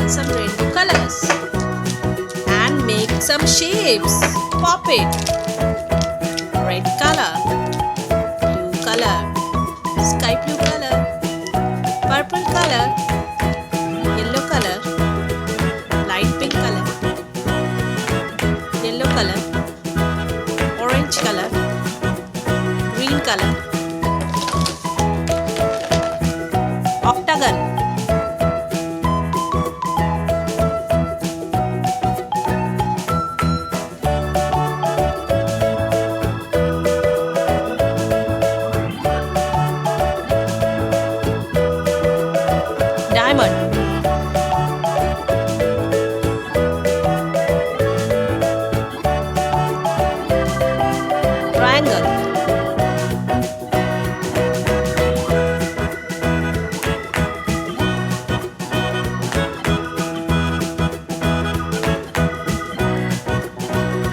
sprinkle some rainbow colors and make some shapes. Pop it. Red color, blue color, sky blue color, purple color, yellow color, light pink color, yellow color, orange color, green color, octagon, diamond, triangle,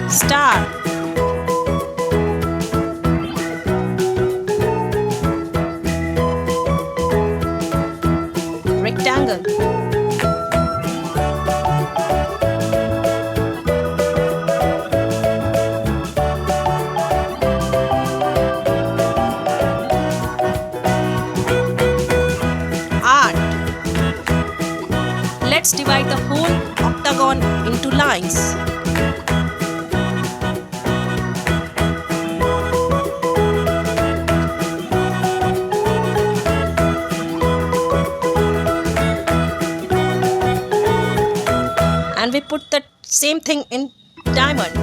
star, rectangle, art. Let's divide the whole octagon into lines. And we put the same thing in diamond.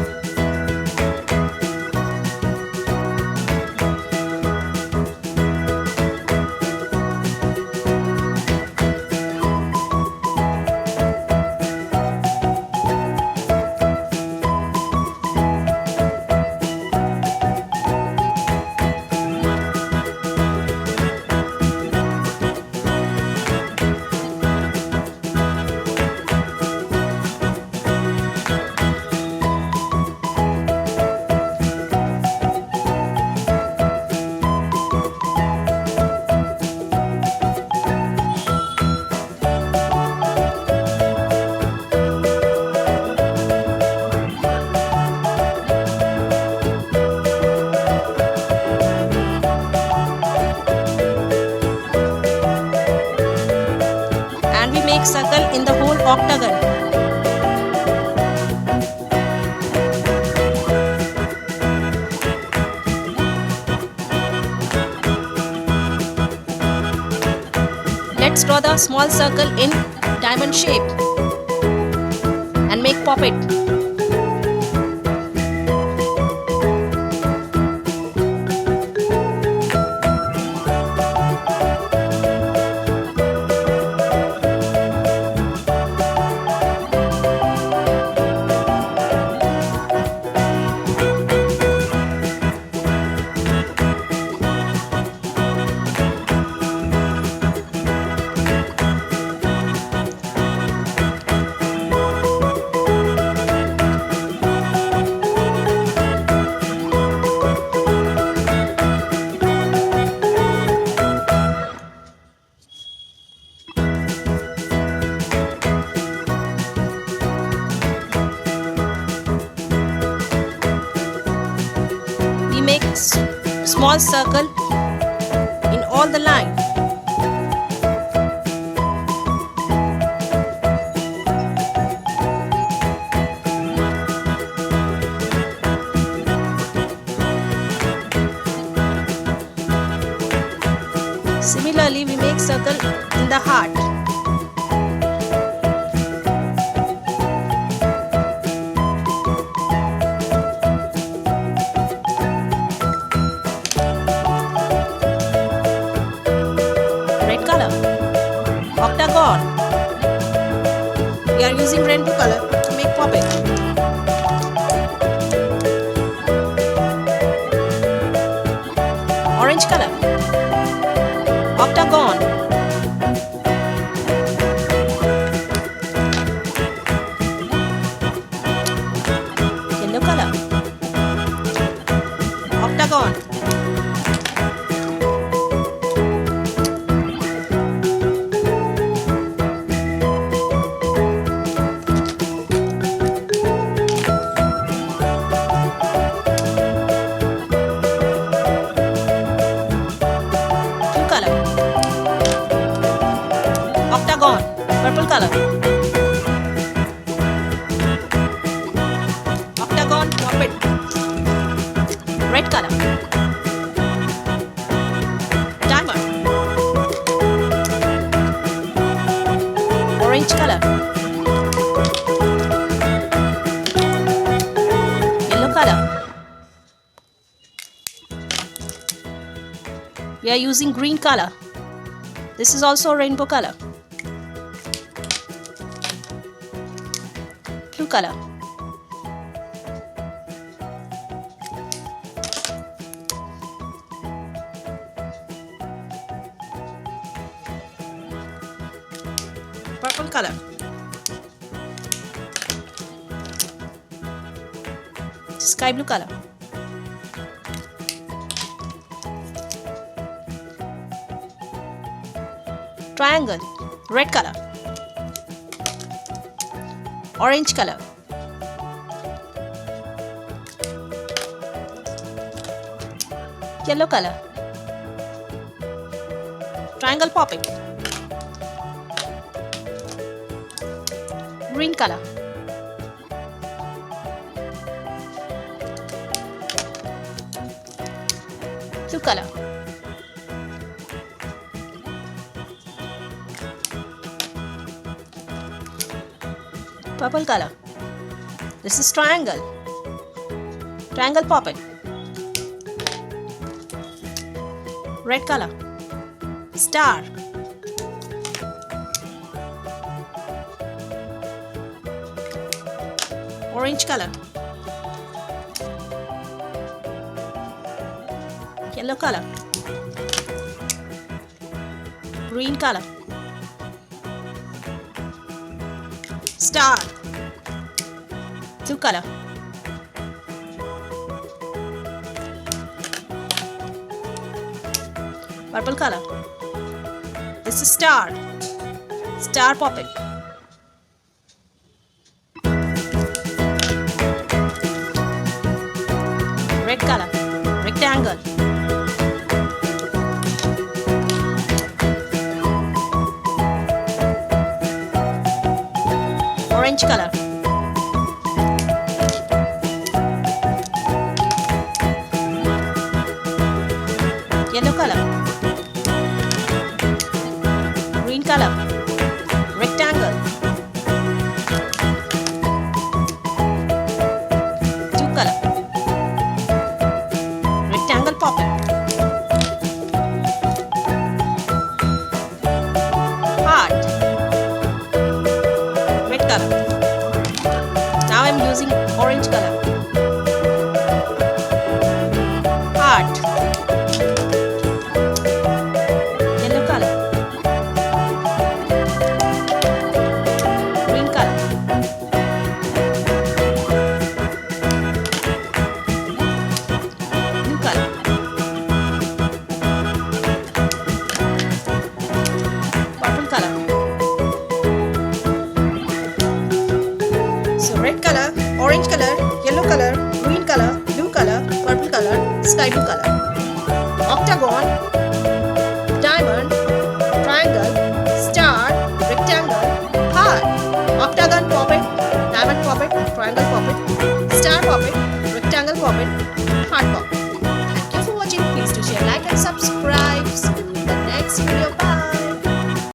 And we make circle in the whole octagon. Let's draw the small circle in diamond shape and make poppet. Make small circle in all the line. Similarly, we make circle in the heart. Octagon. We are using rainbow color to make puppet. Orange color. Octagon. Yellow color. Octagon. Purple color. Octagon puppet. Red color. Diamond. Orange color. Yellow color. We are using green color. This is also a rainbow color. Blue color. Purple color. Sky blue color. Triangle. Red color. Orange color. Yellow color. Triangle puppet. Green color. Blue color. Purple color. This is triangle. Triangle puppet. Red color. Star. Orange color. Yellow color. Green color. Star. Blue color. Purple color. This is star. Star puppet. Red color. Rectangle. Orange color. Yellow color. Green color. Rectangle. Blue color. Rectangle puppet. Heart. Red color. Now I'm using orange color. Heart. Yellow color. Green color. Blue color. Purple color. So red color, orange color, yellow color, green color, blue color, purple color, sky blue color. Octagon, diamond, triangle, star, rectangle, heart. Octagon puppet, diamond puppet, triangle puppet, star puppet, rectangle puppet, heart puppet.